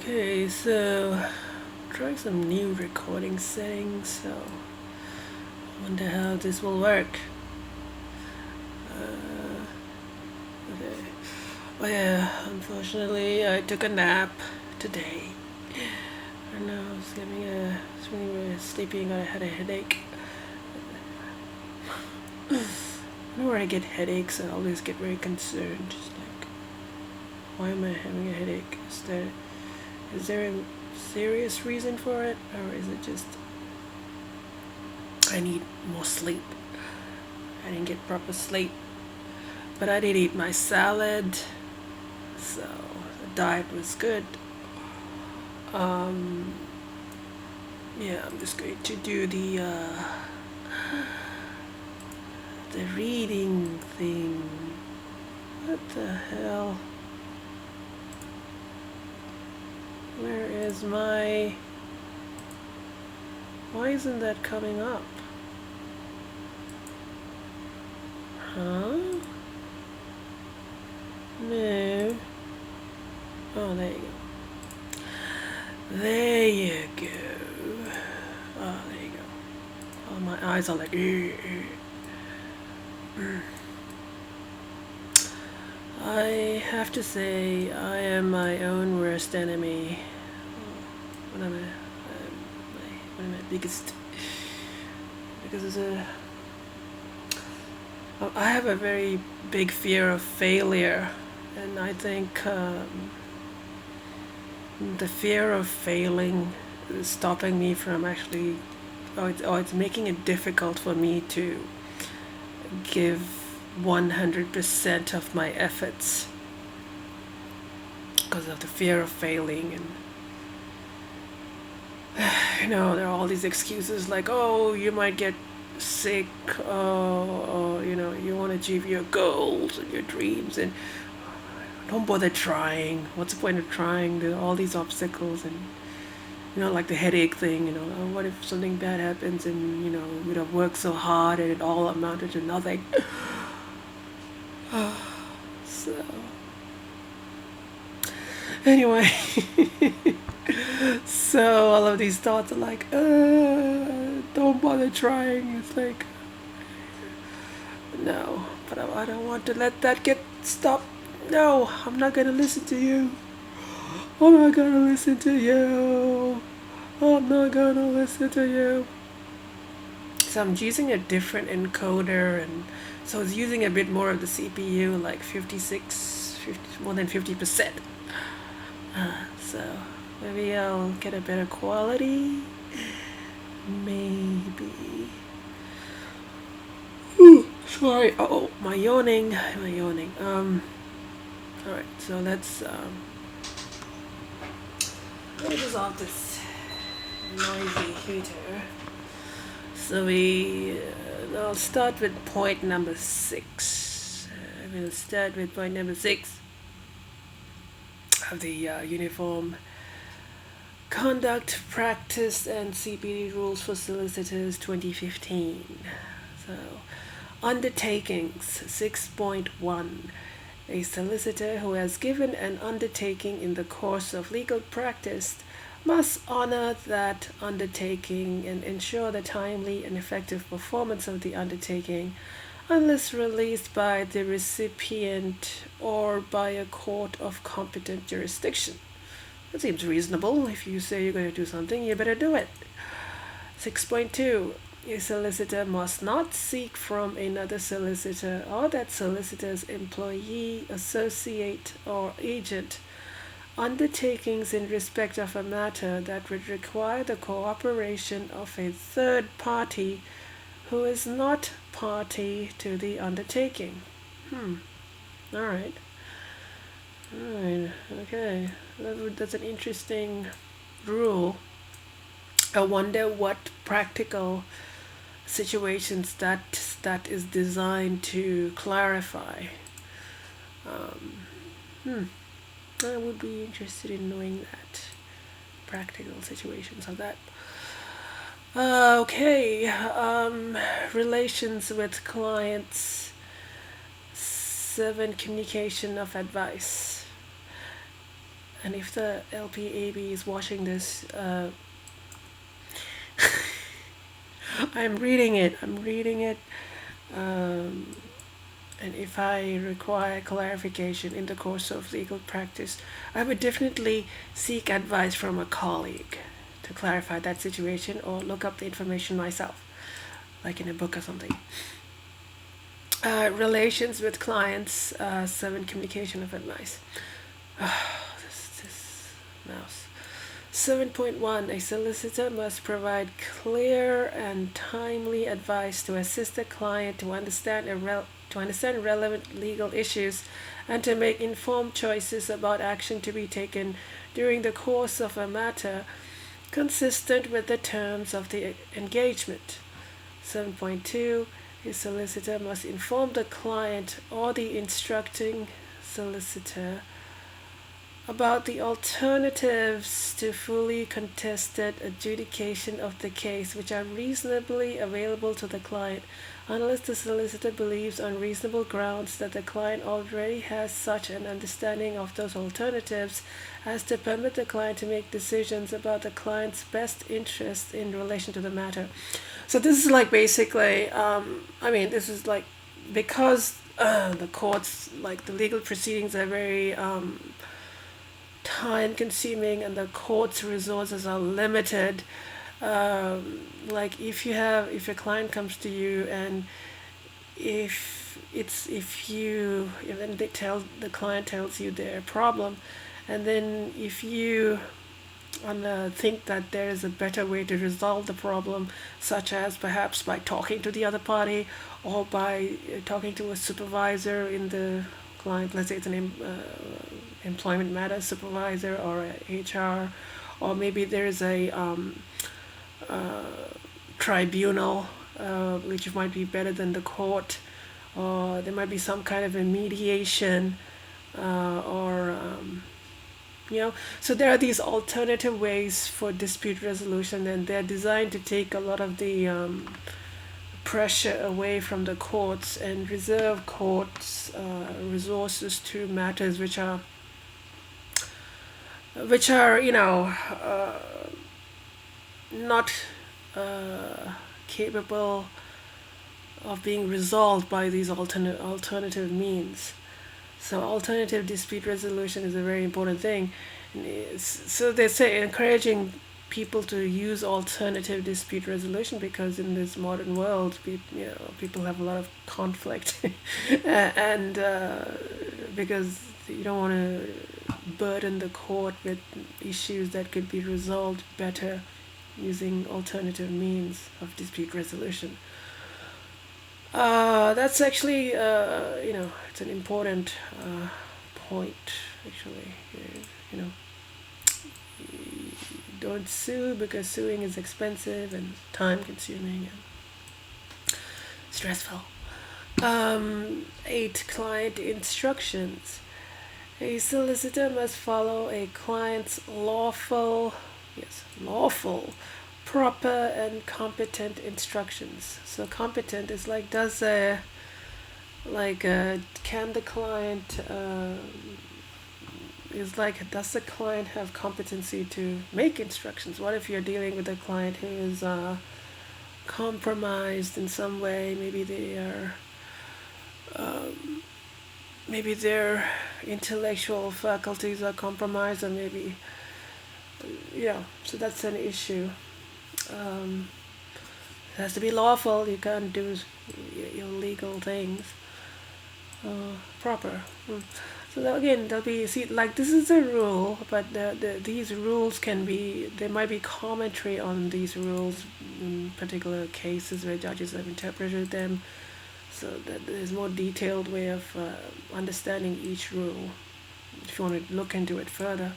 Okay, so trying some new recording settings, so I wonder how this will work. Okay. Oh yeah, unfortunately I took a nap today. I don't know, I was really sleepy and I had a headache. Whenever I get headaches, I always get very concerned. Just like, why am I having a headache? Is there a serious reason for it, or is it just I need more sleep? I didn't get proper sleep, but I did eat my salad, so the diet was good. Um, yeah, I'm just going to do the reading thing. What the hell? Where is my? Why isn't that coming up? Huh? No. Oh, there you go. There you go. Oh, there you go. Oh, my eyes are like. I have to say, I am my own worst enemy. One of my biggest. Because I have a very big fear of failure, and I think the fear of failing is stopping me from actually. It's making it difficult for me to give 100% of my efforts because of the fear of failing. And there are all these excuses like, oh, you might get sick, or you want to achieve your goals and your dreams, and don't bother trying. What's the point of trying? There are all these obstacles, and like the headache thing. Oh, what if something bad happens, and you'd have worked so hard and it all amounted to nothing. So anyway, so all of these thoughts are like, don't bother trying. It's like, no, but I don't want to let that get stopped. No, I'm not gonna listen to you. I'm not gonna listen to you. I'm not gonna listen to you. So I'm using a different encoder, and so it's using a bit more of the CPU, like more than 50%. So maybe I'll get a better quality. Maybe. Ooh, sorry. Oh, my yawning. Alright, so let's off this noisy heater. So I'll start with point number 6. We'll start with point number 6 of the Uniform Conduct, Practice, and CPD Rules for Solicitors 2015. So, undertakings 6.1. A solicitor who has given an undertaking in the course of legal practice must honor that undertaking and ensure the timely and effective performance of the undertaking unless released by the recipient or by a court of competent jurisdiction. That seems reasonable. If you say you're going to do something, you better do it. 6.2. A solicitor must not seek from another solicitor or that solicitor's employee, associate, or agent undertakings in respect of a matter that would require the cooperation of a third party who is not party to the undertaking. Alright. Okay. That's an interesting rule. I wonder what practical situations that is designed to clarify. I would be interested in knowing that. Practical situations of that. Okay. Relations with clients. 7. Communication of advice. and if the LPAB is watching this, I'm reading it. And if I require clarification in the course of legal practice, I would definitely seek advice from a colleague to clarify that situation, or look up the information myself, like in a book or something. Relations with clients, 7, communication of advice. This mouse. 7.1, a solicitor must provide clear and timely advice to assist the client to understand relevant legal issues and to make informed choices about action to be taken during the course of a matter consistent with the terms of the engagement. 7.2, a solicitor must inform the client or the instructing solicitor about the alternatives to fully contested adjudication of the case which are reasonably available to the client, unless the solicitor believes on reasonable grounds that the client already has such an understanding of those alternatives as to permit the client to make decisions about the client's best interest in relation to the matter. So this is like basically, this is like, because the courts, like the legal proceedings are very time consuming and the court's resources are limited. Like if your client comes to you, and if the client tells you their problem, and then if you think that there is a better way to resolve the problem, such as perhaps by talking to the other party, or by talking to a supervisor in the client, let's say it's an employment matter supervisor or a HR, or maybe there's a tribunal, which might be better than the court, or there might be some kind of a mediation, so there are these alternative ways for dispute resolution, and they're designed to take a lot of the pressure away from the courts and reserve courts resources to matters which are not capable of being resolved by these alternative means. So alternative dispute resolution is a very important thing. So they say encouraging people to use alternative dispute resolution, because in this modern world, people have a lot of conflict, and because you don't want to burden the court with issues that could be resolved better using alternative means of dispute resolution. That's actually, it's an important point, actually. Don't sue, because suing is expensive and time consuming and stressful. 8, client instructions. A solicitor must follow a client's lawful, proper and competent instructions. So competent is like, can the client, does the client have competency to make instructions? What if you're dealing with a client who is compromised in some way? Maybe they are, maybe their intellectual faculties are compromised, or maybe, so that's an issue. It has to be lawful. You can't do illegal things. Proper. So again, there'll be, this is a rule, but these rules there might be commentary on these rules in particular cases where judges have interpreted them, so that there's more detailed way of understanding each rule if you want to look into it further.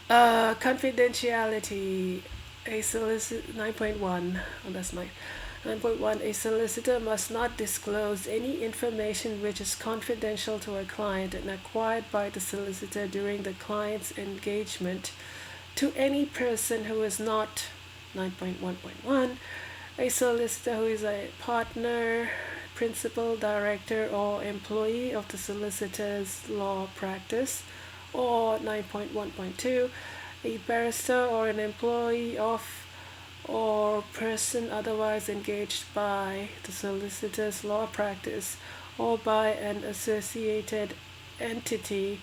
Confidentiality. A solicitor 9.1. That's 9. 9.1. A solicitor must not disclose any information which is confidential to a client and acquired by the solicitor during the client's engagement to any person who is not 9.1.1. A solicitor who is a partner, principal, director, or employee of the solicitor's law practice, Or 9.1.2, a barrister or an employee of or person otherwise engaged by the solicitor's law practice or by an associated entity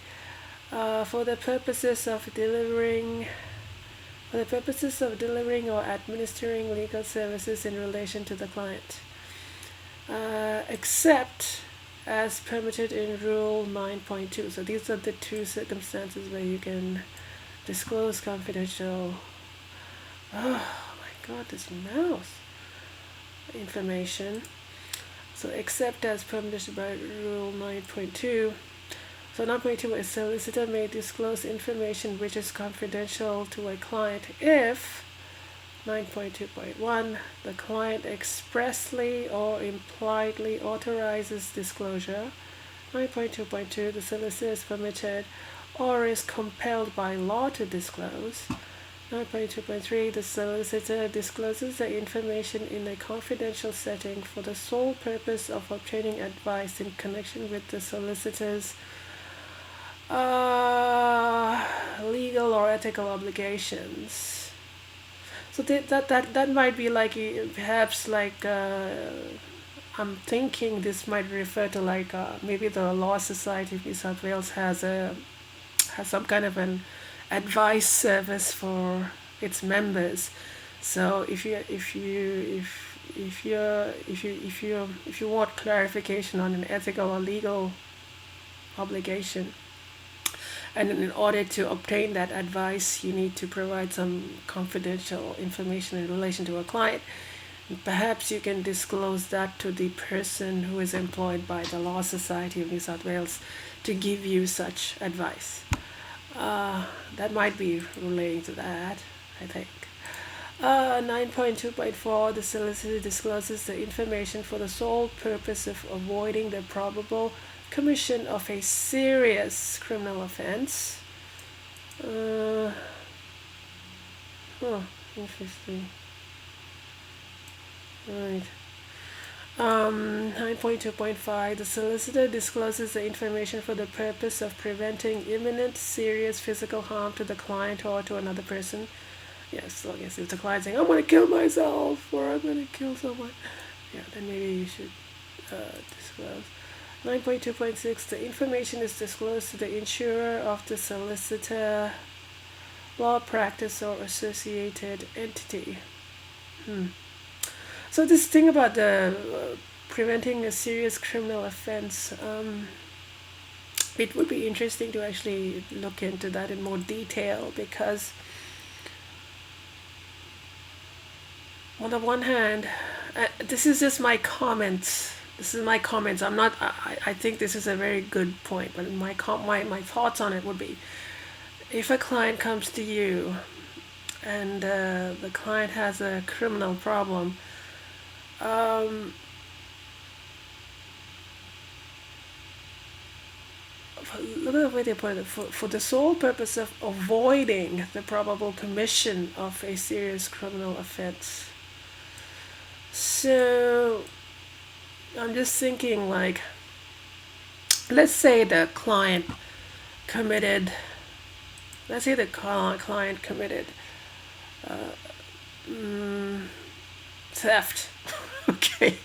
for the purposes of delivering or administering legal services in relation to the client, except as permitted in Rule 9.2. So these are the two circumstances where you can disclose confidential. Oh my God, this mouse information. So except as permitted by Rule 9.2. So 9.2, a solicitor may disclose information which is confidential to a client if 9.2.1, the client expressly or impliedly authorizes disclosure. 9.2.2, the solicitor is permitted or is compelled by law to disclose. 9.2.3, the solicitor discloses the information in a confidential setting for the sole purpose of obtaining advice in connection with the solicitor's legal or ethical obligations. So that might be like perhaps like I'm thinking this might refer to like maybe the Law Society of New South Wales has some kind of an advice service for its members. So if you want clarification on an ethical or legal obligation, and in order to obtain that advice, you need to provide some confidential information in relation to a client. Perhaps you can disclose that to the person who is employed by the Law Society of New South Wales to give you such advice. That might be relating to that, I think. 9.2.4, the solicitor discloses the information for the sole purpose of avoiding the probable commission of a serious criminal offense. Interesting. Right. 9.2.5, the solicitor discloses the information for the purpose of preventing imminent serious physical harm to the client or to another person. Yes, so I guess if the client's saying, I'm going to kill myself or I'm going to kill someone, yeah, then maybe you should disclose. 9.2.6, the information is disclosed to the insurer of the solicitor, law practice or associated entity. So this thing about the preventing a serious criminal offense, it would be interesting to actually look into that in more detail, because on the one hand, this is just my comments. I'm not. I think this is a very good point, but my thoughts on it would be, if a client comes to you, and the client has a criminal problem, look at the way they put it. For the sole purpose of avoiding the probable commission of a serious criminal offense. So I'm just thinking, like, let's say the client committed theft. Okay.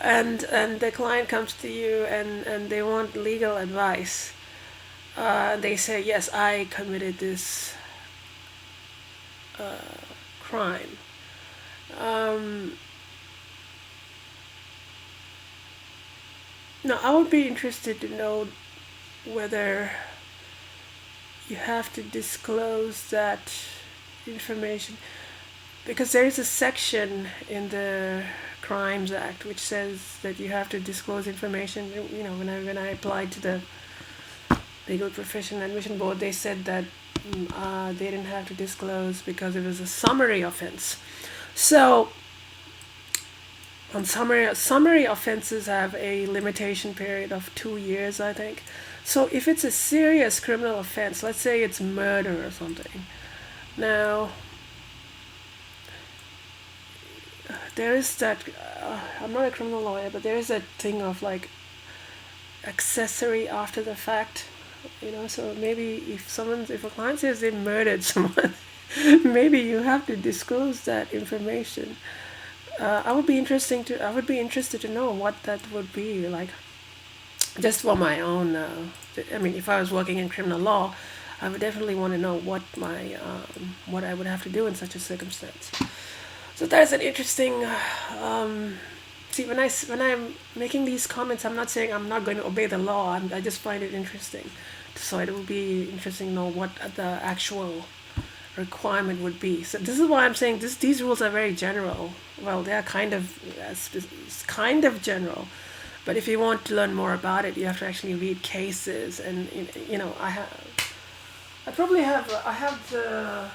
And the client comes to you and they want legal advice. They say, yes, I committed this crime. Now, I would be interested to know whether you have to disclose that information, because there is a section in the Crimes Act which says that you have to disclose information. You know, when I applied to the Legal Profession Admission Board, they said that they didn't have to disclose because it was a summary offense. So on summary offenses have a limitation period of 2 years, I think. So if it's a serious criminal offense, let's say it's murder or something, now there is that, I'm not a criminal lawyer, but there is that thing of like accessory after the fact So maybe if a client says they murdered someone, maybe you have to disclose that information. I would be interested to know what that would be like, just for my own. If I was working in criminal law, I would definitely want to know what I would have to do in such a circumstance. So that's an interesting. See, when I'm making these comments, I'm not saying I'm not going to obey the law. I just find it interesting. So it would be interesting to know what the actual requirement would be. So this is why I'm saying these rules are very general. Well, they are kind of general, but if you want to learn more about it, you have to actually read cases. And I have the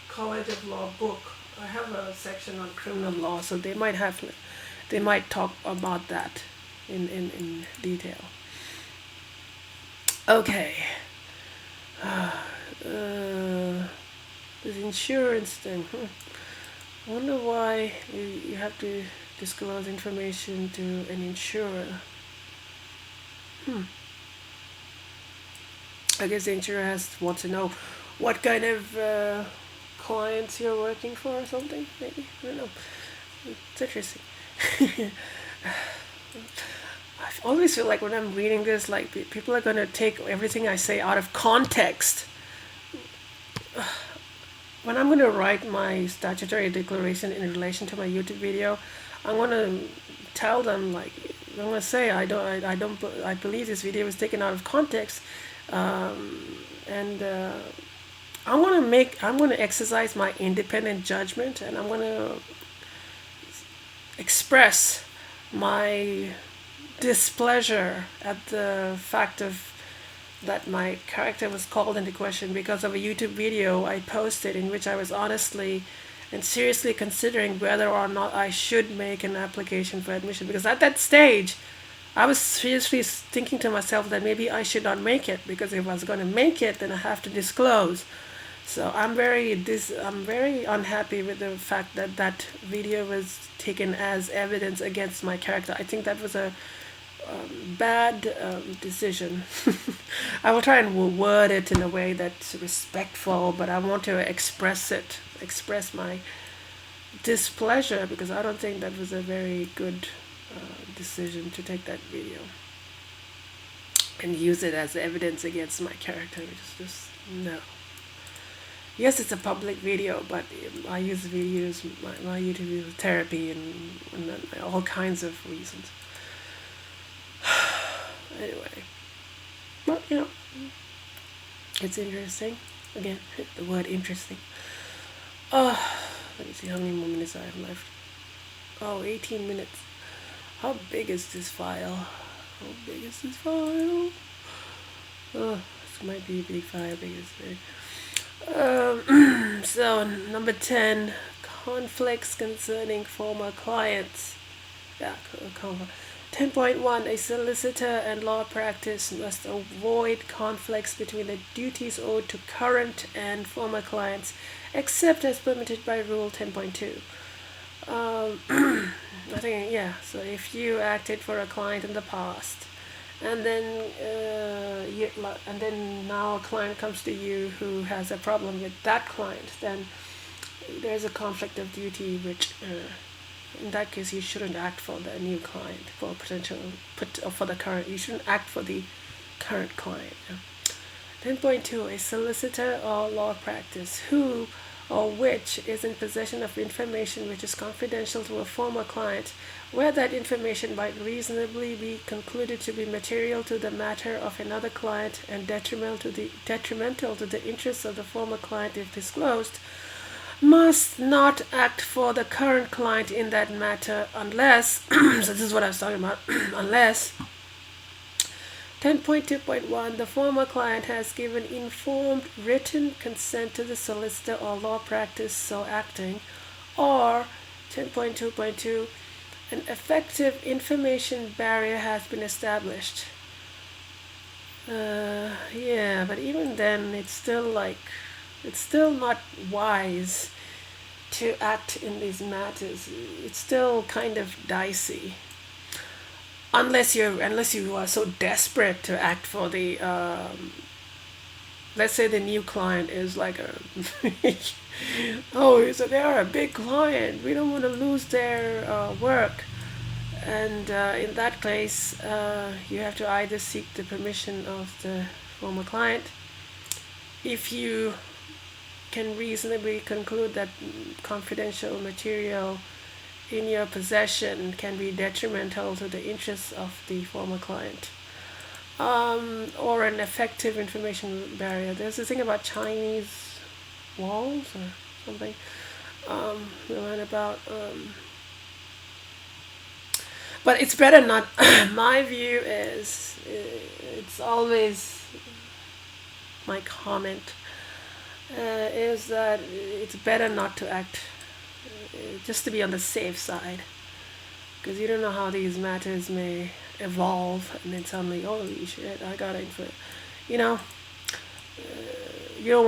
College of Law book. I have a section on criminal law, so they might talk about that in detail. Okay. This insurance thing. I wonder why you have to disclose information to an insurer. I guess the insurer wants to know what kind of clients you're working for or something, maybe. I don't know. It's interesting. I always feel like when I'm reading this, like people are going to take everything I say out of context. When I'm going to write my statutory declaration in relation to my YouTube video, I'm going to tell them, like, I'm going to say I believe this video was taken out of context, and I'm going to exercise my independent judgment, and I'm going to express my displeasure at the fact that my character was called into question because of a YouTube video I posted in which I was honestly and seriously considering whether or not I should make an application for admission. Because at that stage, I was seriously thinking to myself that maybe I should not make it, because if I was going to make it, then I have to disclose. So I'm very unhappy with the fact that that video was taken as evidence against my character. I think that was a bad decision. I will try and word it in a way that's respectful, but I want to express my displeasure, because I don't think that was a very good decision to take that video and use it as evidence against my character. Just no. Yes, it's a public video, but I use videos, my YouTube videos, therapy and all kinds of reasons. Anyway, but it's interesting. Again, the word interesting. Let me see how many more minutes I have left. 18 minutes. How big is this file? This might be a big file. So number 10, conflicts concerning former clients. 10.1, a solicitor and law practice must avoid conflicts between the duties owed to current and former clients, except as permitted by Rule 10.2. I think, so if you acted for a client in the past, and then now a client comes to you who has a problem with that client, then there's a conflict of duty, which in that case you shouldn't act for the new client, you shouldn't act for the current client. 10.2, a solicitor or law practice who or which is in possession of information which is confidential to a former client, where that information might reasonably be concluded to be material to the matter of another client and detrimental to the interests of the former client if disclosed, must not act for the current client in that matter unless so this is what I was talking about unless 10.2.1, the former client has given informed written consent to the solicitor or law practice so acting, or 10.2.2, an effective information barrier has been established. But even then, it's still not wise to act in these matters. It's still kind of dicey. unless you are so desperate to act for the let's say the new client is like a oh, so they are a big client, we don't want to lose their work. And in that case, you have to either seek the permission of the former client if you can reasonably conclude that confidential material in your possession can be detrimental to the interests of the former client, or an effective information barrier. There's a thing about Chinese walls or something. We learn about, but it's better not. My view is, it's always my comment, is that it's better not to act, just to be on the safe side, because you don't know how these matters may evolve, and then suddenly, holy shit, I got info. You know, you don't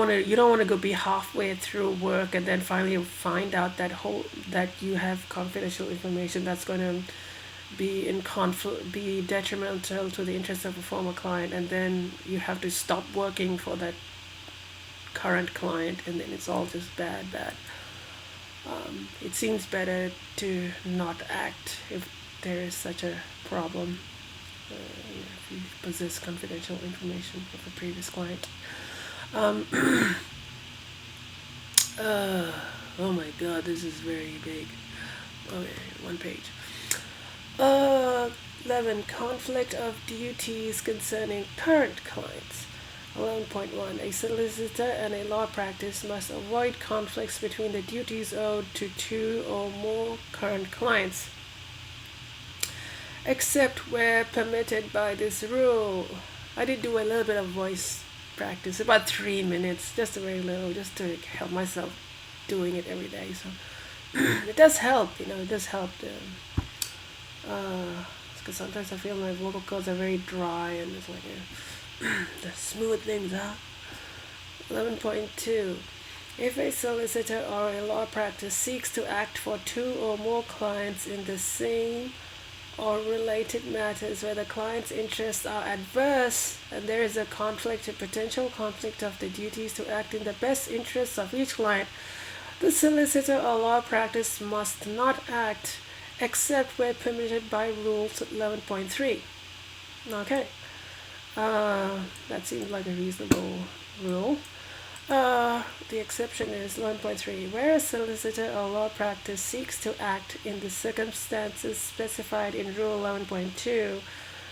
want to go be halfway through work and then finally find out that you have confidential information that's going to be in conflict, be detrimental to the interests of a former client, and then you have to stop working for that current client, and then it's all just bad. It seems better to not act if there is such a problem, if you possess confidential information of a previous client. Oh my god, this is very big. Okay, one page. 11. Conflict of duties concerning current clients. 11.1. A solicitor and a law practice must avoid conflicts between the duties owed to two or more current clients, except where permitted by this rule. I did do a little bit of voice practice, about 3 minutes, just a very little, just to help myself doing it every day. So it does help, it does help. Because sometimes I feel my vocal cords are very dry, and it's like to smooth things out. 11.2. If a solicitor or a law practice seeks to act for two or more clients in the same or related matters where the client's interests are adverse and there is a potential conflict of the duties to act in the best interests of each client, the solicitor or law practice must not act except where permitted by Rules 11.3. Okay. That seems like a reasonable rule. The exception is 11.3. Where a solicitor or law practice seeks to act in the circumstances specified in Rule 11.2,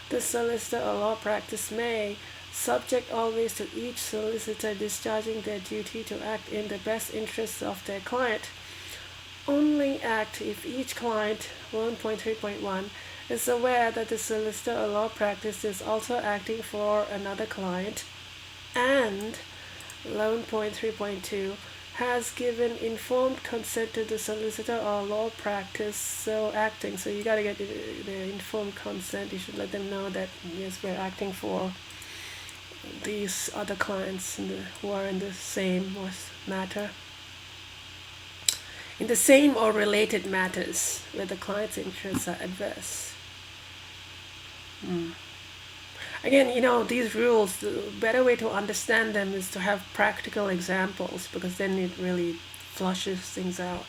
the solicitor or law practice may, subject always to each solicitor discharging their duty to act in the best interests of their client, only act if each client, 1.3.1, is aware that the solicitor or law practice is also acting for another client, and 11.3.2 has given informed consent to the solicitor or law practice so acting. So you got to get the informed consent. You should let them know that yes, we're acting for these other clients who are in the same matter, in the same or related matters where the client's interests are adverse. Again, these rules, the better way to understand them is to have practical examples, because then it really flushes things out.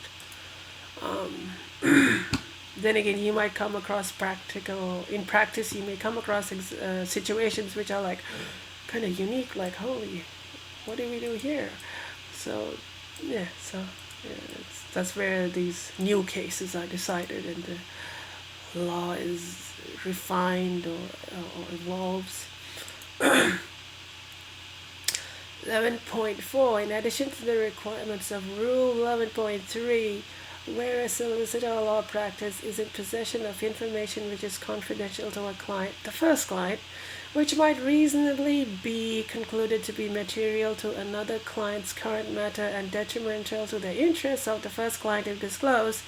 Then again, you might come across in practice, you may come across situations which are like kind of unique, like, holy, what do we do here? So, yeah, that's where these new cases are decided and the law is refined or evolves. 11.4. In addition to the requirements of Rule 11.3, where a solicitor or law practice is in possession of information which is confidential to a client, the first client, which might reasonably be concluded to be material to another client's current matter and detrimental to the interests of the first client if disclosed,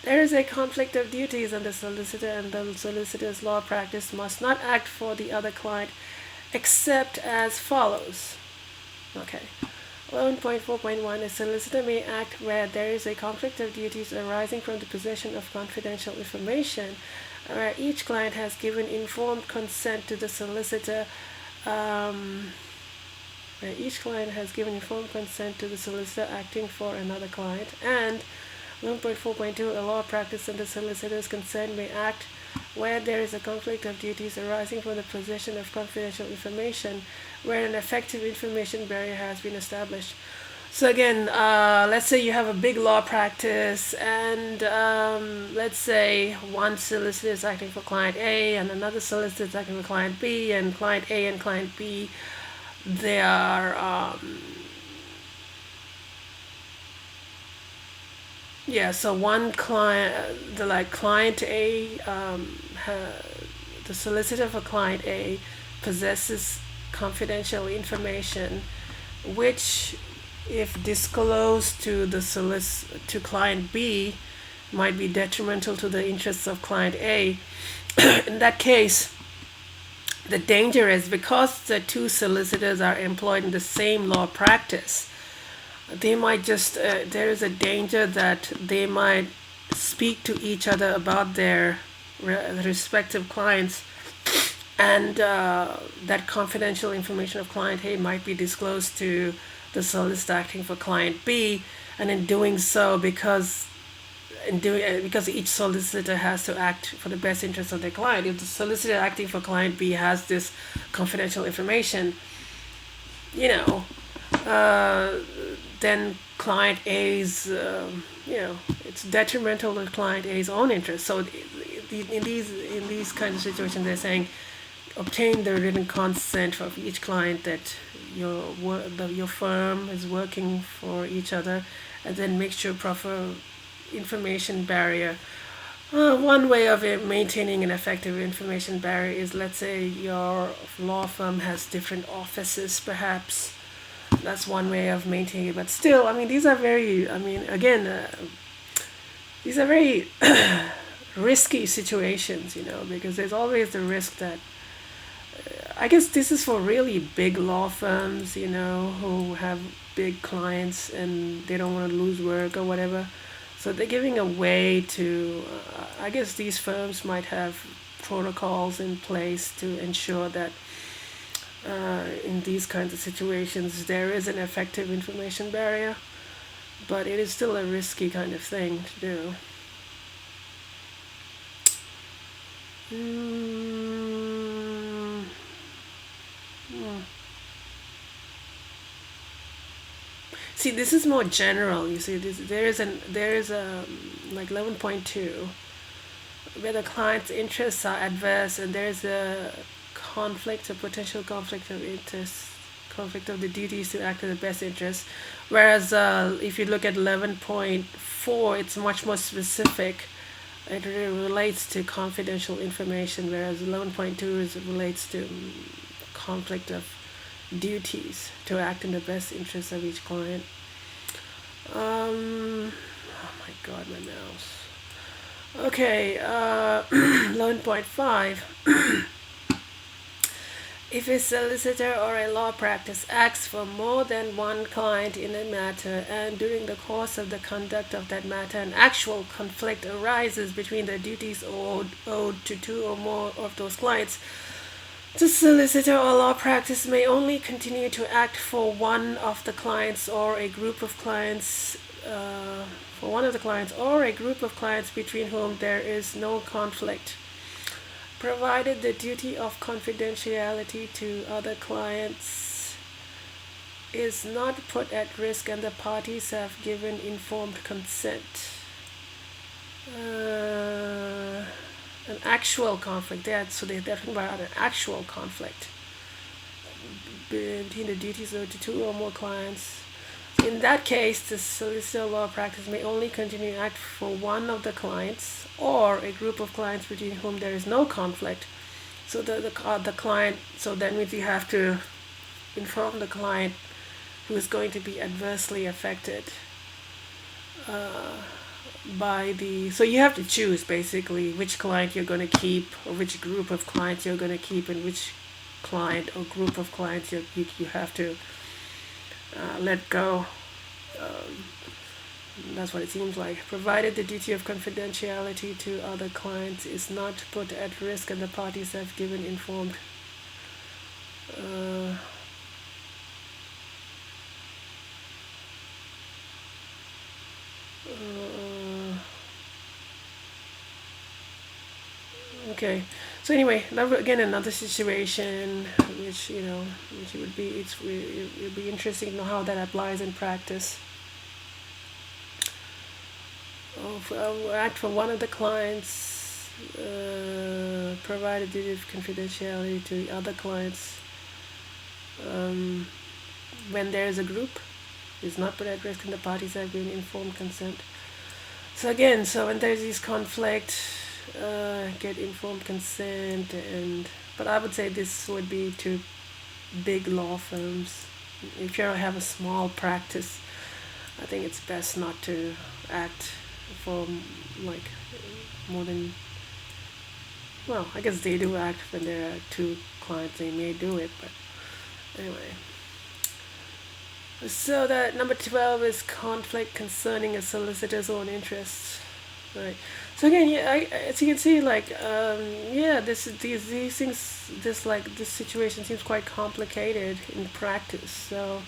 there is a conflict of duties, and the solicitor and the solicitor's law practice must not act for the other client except as follows. Okay. 11.4.1. A solicitor may act where there is a conflict of duties arising from the possession of confidential information, where each client has given informed consent to the solicitor, where each client has given informed consent to the solicitor acting for another client, and 1.4.2, a law practice and the solicitor's consent may act where there is a conflict of duties arising from the possession of confidential information, where an effective information barrier has been established. So again, let's say you have a big law practice, and let's say one solicitor is acting for client A, and another solicitor is acting for client B, and client A and client B, they are so one client, client A, the solicitor for client A possesses confidential information, which, if disclosed to to client B, might be detrimental to the interests of client A. In that case, the danger is, because the two solicitors are employed in the same law practice, they might just there is a danger that they might speak to each other about their respective clients, and that confidential information of client A might be disclosed to the solicitor acting for client B, and in doing so, because each solicitor has to act for the best interest of their client. If the solicitor acting for client B has this confidential information, then client A's, it's detrimental to client A's own interest. So in these kinds of situations, they're saying obtain the written consent of each client that your firm is working for each other, and then make sure proper information barrier. One way of maintaining an effective information barrier is, let's say your law firm has different offices, perhaps. That's one way of maintaining it. But still, these are very, these are very risky situations, because there's always the risk that, I guess this is for really big law firms, who have big clients and they don't want to lose work or whatever. So they're giving a way to, I guess these firms might have protocols in place to ensure that in these kinds of situations there is an effective information barrier, but it is still a risky kind of thing to do. See, this is more general. You see, there is like 11.2, where the client's interests are adverse and there's a potential conflict of interest, conflict of the duties to act in the best interest. Whereas if you look at 11.4, it's much more specific. It relates to confidential information, whereas 11.2 relates to conflict of duties to act in the best interest of each client. Oh my god, my mouse. Okay, 11.5. If a solicitor or a law practice acts for more than one client in a matter, and during the course of the conduct of that matter an actual conflict arises between the duties owed to two or more of those clients, the solicitor or law practice may only continue to act for one of the clients or a group of clients, between whom there is no conflict, provided the duty of confidentiality to other clients is not put at risk and the parties have given informed consent. An actual conflict. So they're talking about an actual conflict between the duties owed to two or more clients. In that case, the solicitor law practice may only continue to act for one of the clients or a group of clients between whom there is no conflict. So the client. So that means you have to inform the client who is going to be adversely affected. So you have to choose basically which client you're going to keep, or which group of clients you're going to keep, and which client or group of clients you have to let go. That's what it seems like. Provided the duty of confidentiality to other clients is not put at risk and the parties have given informed uh, okay. So anyway, again another situation which which it would be interesting to know how that applies in practice. Act for one of the clients, provide a duty of confidentiality to the other clients when there is a group is not put at risk and the parties have given informed consent. So again, so when there's this conflict, get informed consent, but I would say this would be to big law firms. If you have a small practice, I think it's best not to act for like more than, well, I guess they do act when there are two clients, they may do it, but anyway. So that number 12 is conflict concerning a solicitor's own interests, right? So again, yeah, as you can see, like, yeah, these things, this situation seems quite complicated in practice. So,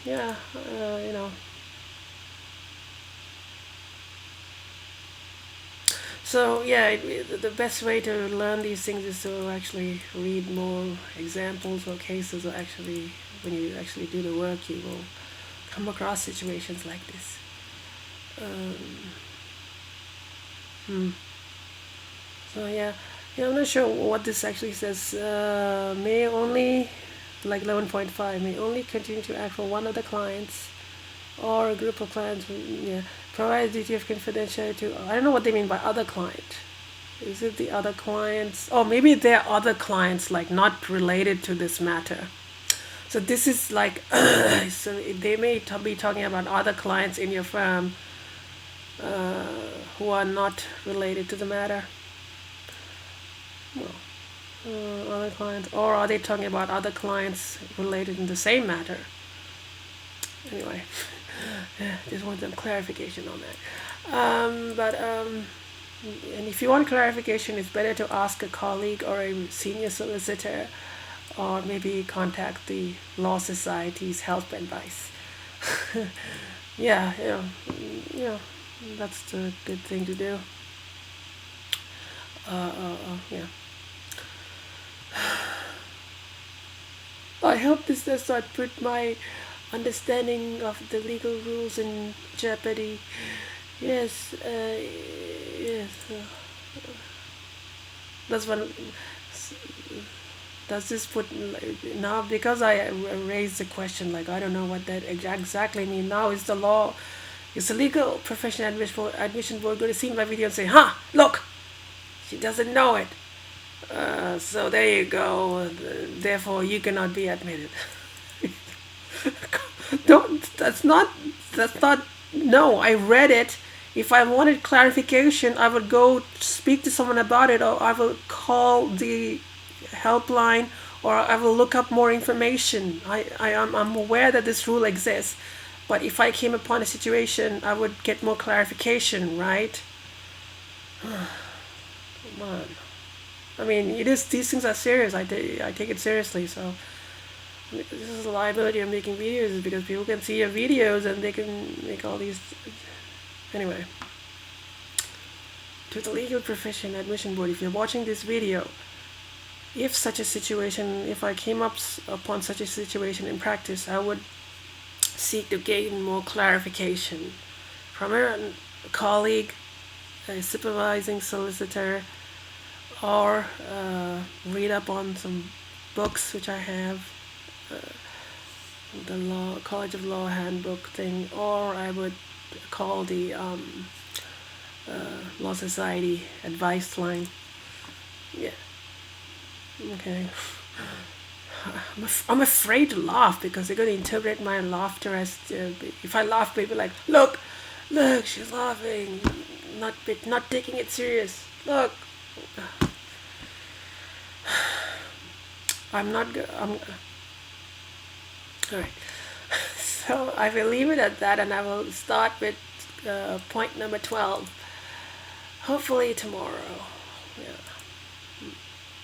yeah, So yeah, the best way to learn these things is to actually read more examples or cases, or actually, when you actually do the work, you will come across situations like this. So yeah, I'm not sure what this actually says. May only, like 11.5, may only continue to act for one of the clients or a group of clients. Yeah, provide duty of confidentiality to, I don't know what they mean by other client. Is it the other clients? Oh, maybe there are other clients, like not related to this matter. So this is like, so they may be talking about other clients in your firm who are not related to the matter. Well, other clients, or are they talking about other clients related in the same matter? Anyway, just want some clarification on that. And if you want clarification, it's better to ask a colleague or a senior solicitor, or maybe contact the Law Society's help advice. Yeah, that's the good thing to do. Yeah. I hope this does not put my understanding of the legal rules in jeopardy. Yes, yes. That's one. Does this put now, because I raised the question, like I don't know what that exactly means. Now is the law, is the legal profession admission board going to see my video and say, "Huh, look, she doesn't know it." So there you go. Therefore, you cannot be admitted. Don't. That's not. No, I read it. If I wanted clarification, I would go speak to someone about it, or I will call the helpline, or I will look up more information. I'm aware that this rule exists, but if I came upon a situation, I would get more clarification, right? Come on. I mean, these things are serious. I take it seriously. So this is a liability of making videos, is because people can see your videos and they can make all these. Anyway, to the legal profession admission board, if you're watching this video, if such a situation, if I came upon such a situation in practice, I would seek to gain more clarification from a colleague, a supervising solicitor, or read up on some books which I have, the College of Law handbook thing, or I would call the Law Society advice line. Yeah. Okay. I'm afraid to laugh because they're going to interpret my laughter as if I laugh, people like, look, she's laughing, not taking it serious. Look. I'm not good. All right. So I will leave it at that, and I will start with point number 12, hopefully tomorrow. Yeah.